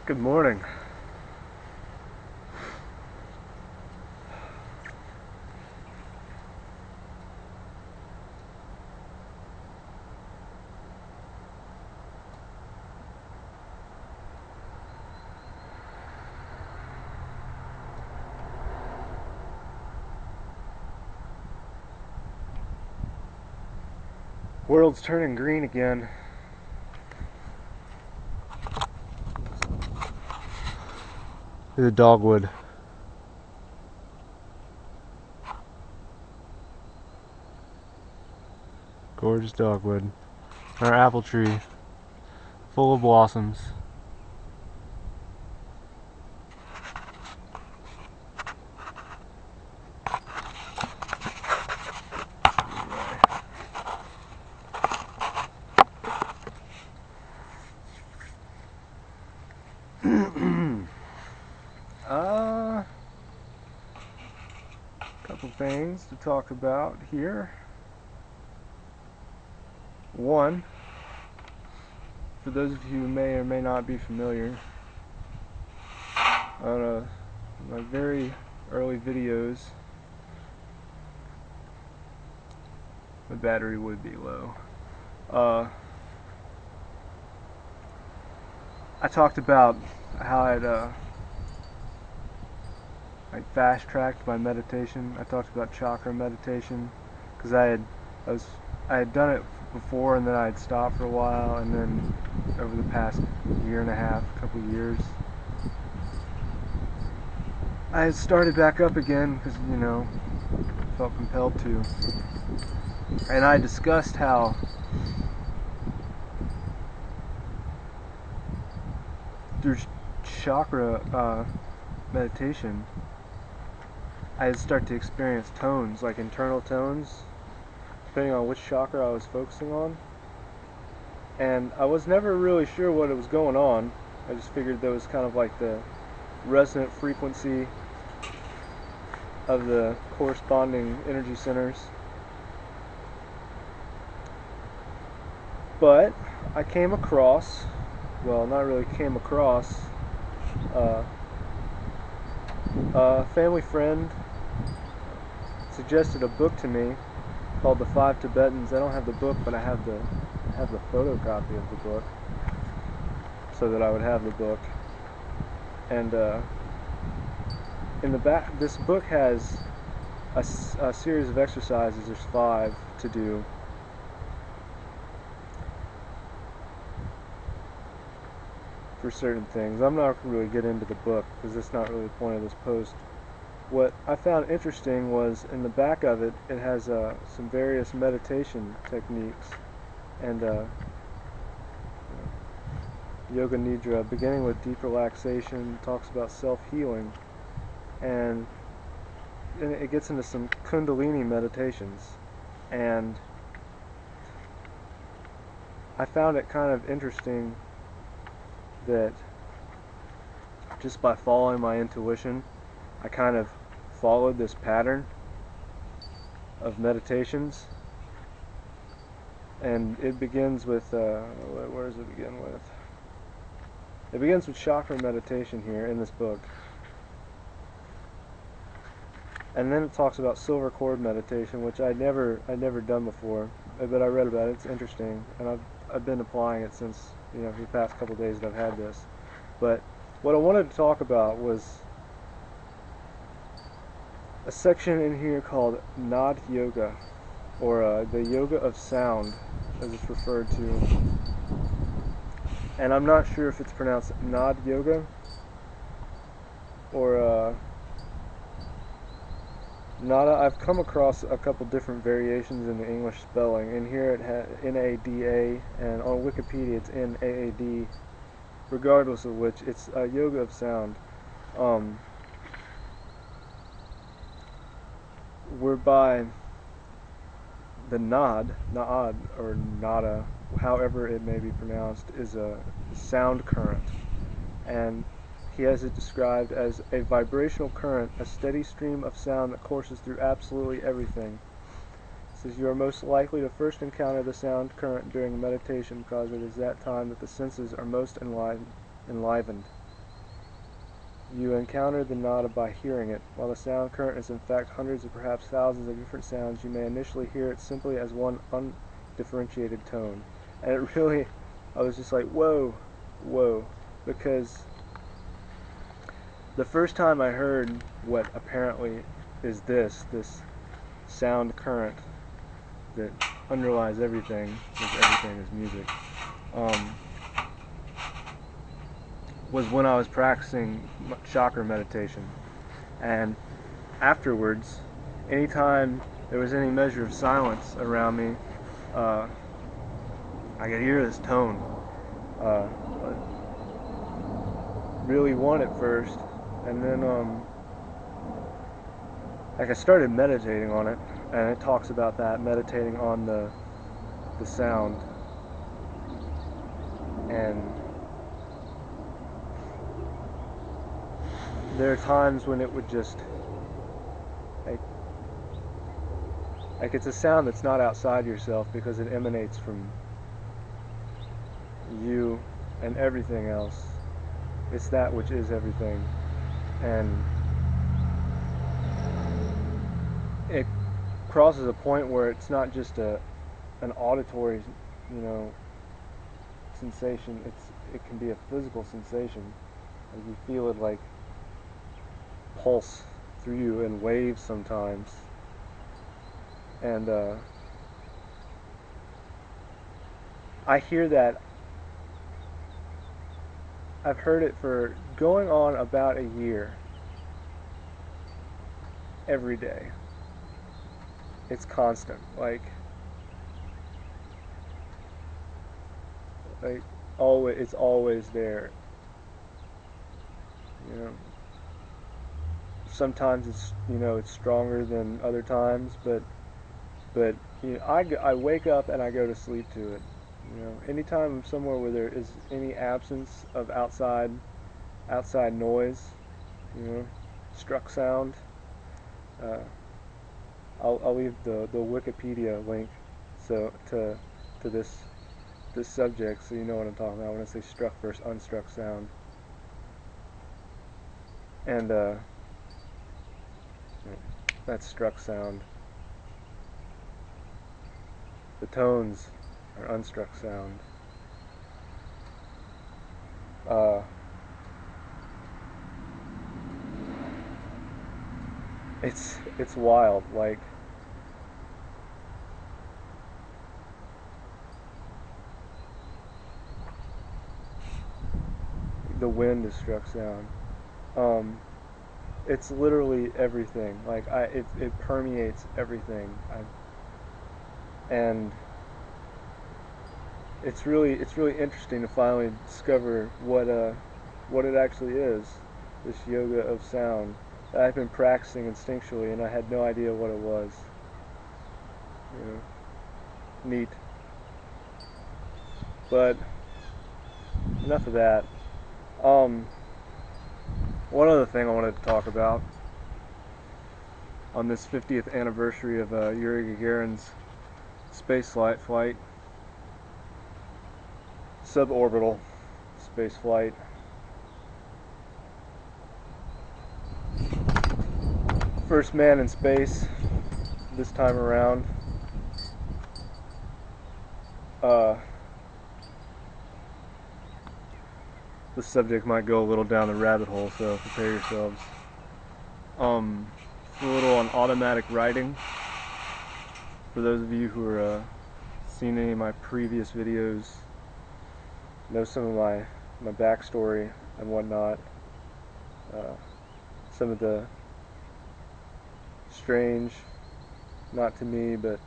Good morning. World's turning green again. The dogwood. Gorgeous dogwood. Our apple tree, full of blossoms. Couple things to talk about here. One, for those of you who may or may not be familiar, on my very early videos, my battery would be low. I talked about how I fast-tracked my meditation. I talked about chakra meditation because I had done it before, and then I had stopped for a while, and then over the past year and a half, couple of years, I had started back up again because, you know, felt compelled to. And I discussed how through chakra meditation, I would start to experience tones, like internal tones, depending on which chakra I was focusing on. And I was never really sure what was going on. I just figured that was kind of like the resonant frequency of the corresponding energy centers. But I came across, well, not really came across, a family friend suggested a book to me called The Five Tibetans. I don't have the book, but I have the photocopy of the book, so that I would have the book. And in the back, this book has a series of exercises. There's 5 to do. For certain things. I'm not really get into the book because that's not really the point of this post. What I found interesting was in the back of it, it has some various meditation techniques and yoga nidra, beginning with deep relaxation, talks about self-healing, and it gets into some kundalini meditations. And I found it kind of interesting that just by following my intuition, I kind of followed this pattern of meditations, and it begins with where does it begin with? It begins with chakra meditation here in this book, and then it talks about silver cord meditation, which I'd never done before, but I read about it. It's interesting, and I've been applying it since, you know, for the past couple of days that I've had this. But what I wanted to talk about was a section in here called Naad Yoga, or the yoga of sound, as it's referred to. And I'm not sure if it's pronounced Naad Yoga or Nada. I've come across a couple different variations in the English spelling. In here it has N-A-D-A, and on Wikipedia it's N-A-A-D. Regardless of which, it's a yoga of sound. Whereby the Naad, or Nada, however it may be pronounced, is a sound current. And he has it described as a vibrational current, a steady stream of sound that courses through absolutely everything. It says you are most likely to first encounter the sound current during meditation because it is that time that the senses are most enlivened. You encounter the nada by hearing it. While the sound current is in fact hundreds or perhaps thousands of different sounds, you may initially hear it simply as one undifferentiated tone. And it really, I was just like, whoa, whoa, because the first time I heard what apparently is this sound current that underlies everything, because everything is music, was when I was practicing chakra meditation. And afterwards, anytime there was any measure of silence around me, I could hear this tone. Really one at first, and then like I started meditating on it, and it talks about that, meditating on the sound. And there are times when it would just like it's a sound that's not outside yourself because it emanates from you and everything else. It's that which is everything, and it crosses a point where it's not just an auditory, sensation. It can be a physical sensation. Like you feel it like pulse through you in waves sometimes, and I hear that. I've heard it for going on about a year. Every day. It's constant. Like always, it's always there. Sometimes it's stronger than other times, but I wake up and I go to sleep to it. Anytime I'm somewhere where there is any absence of outside noise, struck sound, I'll leave the Wikipedia link to this subject, so you know what I'm talking about when I say struck versus unstruck sound. And that's struck sound. The tones are unstruck sound. It's wild. Like the wind is struck sound. It's literally everything. Like it permeates everything. And it's really interesting to finally discover what it actually is. This yoga of sound that I've been practicing instinctually, and I had no idea what it was. Neat. But enough of that. One other thing I wanted to talk about on this 50th anniversary of Yuri Gagarin's space flight, sub-orbital space flight. First man in space this time around. The subject might go a little down the rabbit hole, so prepare yourselves. A little on automatic writing. For those of you who are seen any of my previous videos, know some of my backstory and whatnot. Some of the strange, not to me, but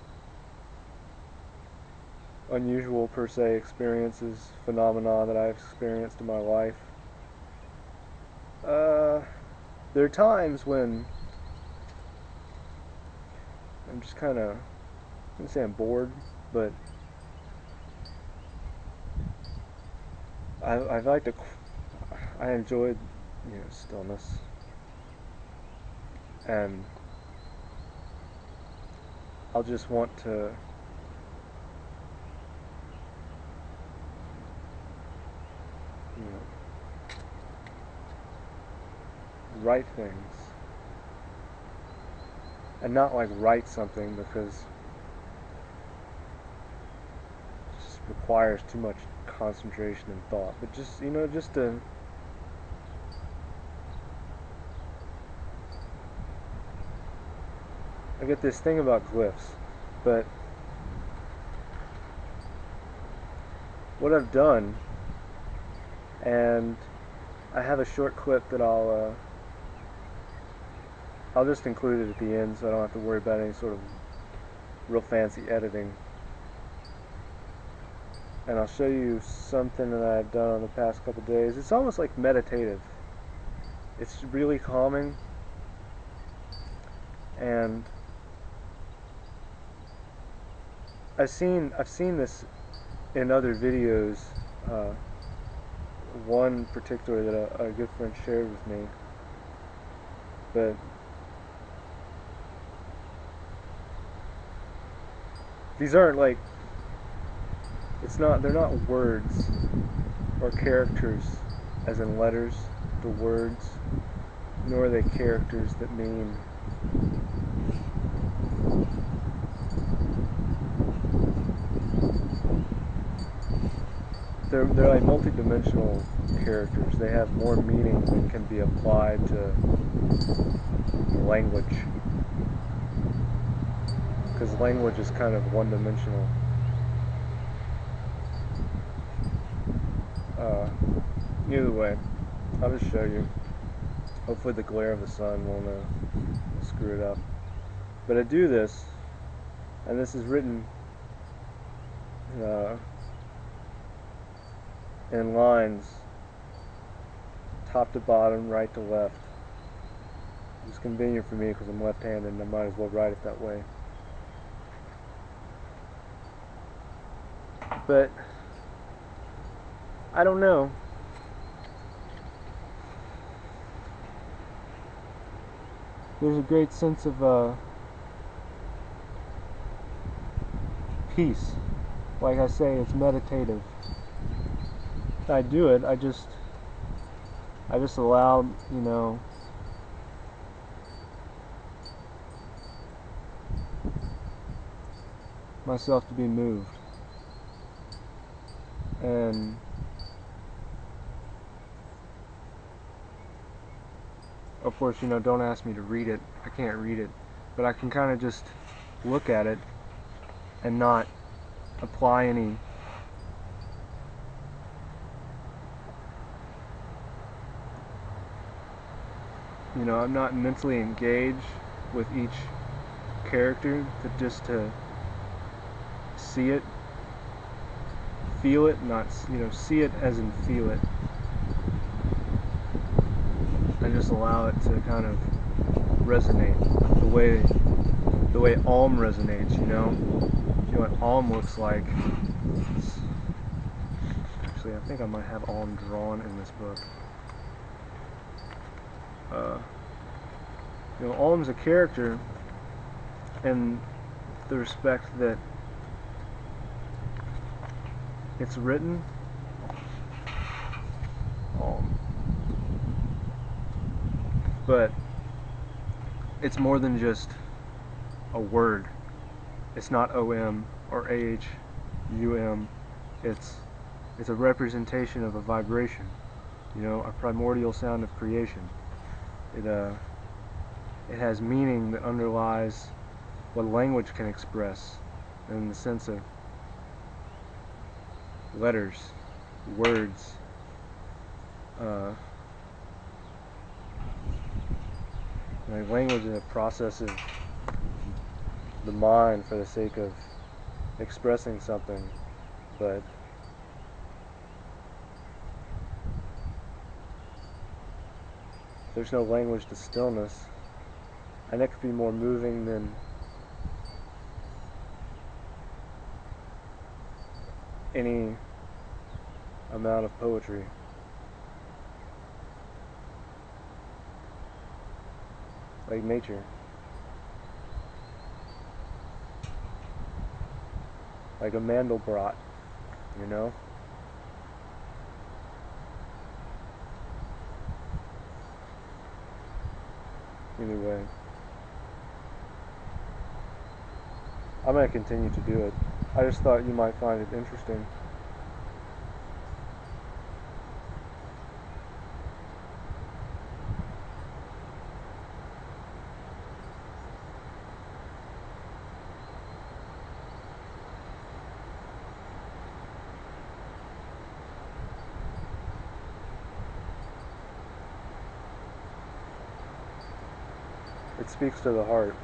unusual per se experiences, phenomena that I've experienced in my life. There are times when I'm just kind of, I'm going to say I'm bored, but I like to, I enjoyed, stillness, and I'll just want to write things. And not like write something because it just requires too much concentration and thought. But just, you know, just to I get this thing about glyphs, but what I've done, and I have a short clip that I'll just include it at the end so I don't have to worry about any sort of real fancy editing. And I'll show you something that I've done on the past couple days. It's almost like meditative. It's really calming, and I've seen this in other videos. One particular that a good friend shared with me, but these aren't like, they're not words or characters as in letters, the words, nor are they characters that mean they're like multi-dimensional characters. They have more meaning than can be applied to language, because language is kind of one-dimensional. Either way, I'll just show you. Hopefully the glare of the sun won't screw it up. But I do this, and this is written in lines, top to bottom, right to left. It's convenient for me because I'm left-handed and I might as well write it that way. But I don't know. There's a great sense of peace. Like I say, it's meditative. I do it, I just allow, you know, myself to be moved. And of course, you know, don't ask me to read it. I can't read it. But I can kind of just look at it and not apply any I'm not mentally engaged with each character, but just to see it, feel it, not, see it as in feel it. And just allow it to kind of resonate the way Om resonates, you know? You know what Om looks like? Actually, I think I might have Om drawn in this book. Om's a character in the respect that it's written Om, but it's more than just a word. It's not OM or AHUM. It's a representation of a vibration, a primordial sound of creation. It has meaning that underlies what language can express in the sense of letters, words, like language is a process of the mind for the sake of expressing something, but there's no language to stillness, and it could be more moving than any amount of poetry. Like nature. Like a Mandelbrot, Either way, I'm going to continue to do it. I just thought you might find it interesting. It speaks to the heart.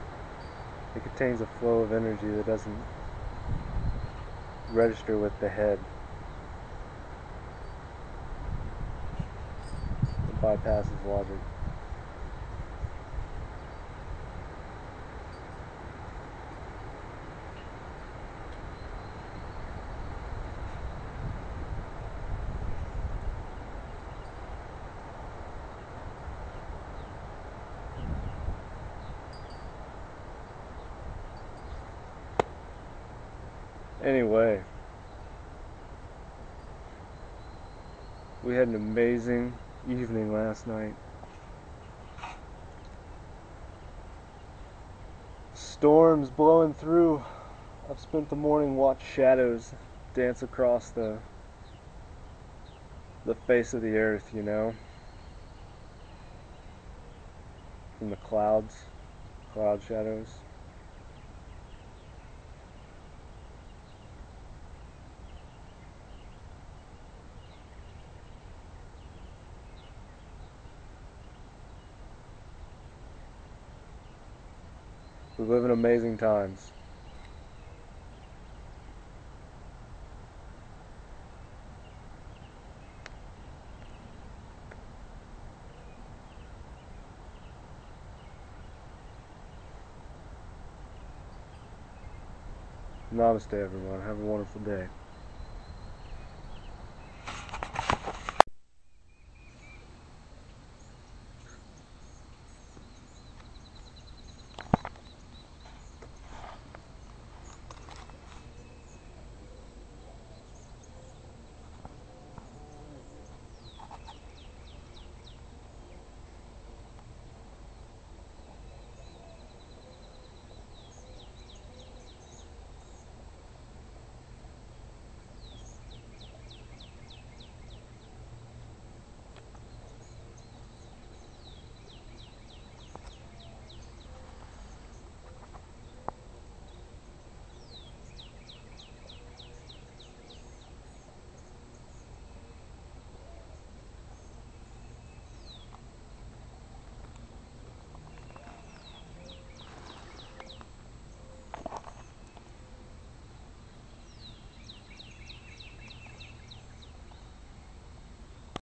It contains a flow of energy that doesn't register with the head. It bypasses logic. Anyway, we had an amazing evening last night. Storms blowing through. I've spent the morning watching shadows dance across the face of the earth, you know, from the cloud shadows. We live in amazing times. Namaste, everyone. Have a wonderful day.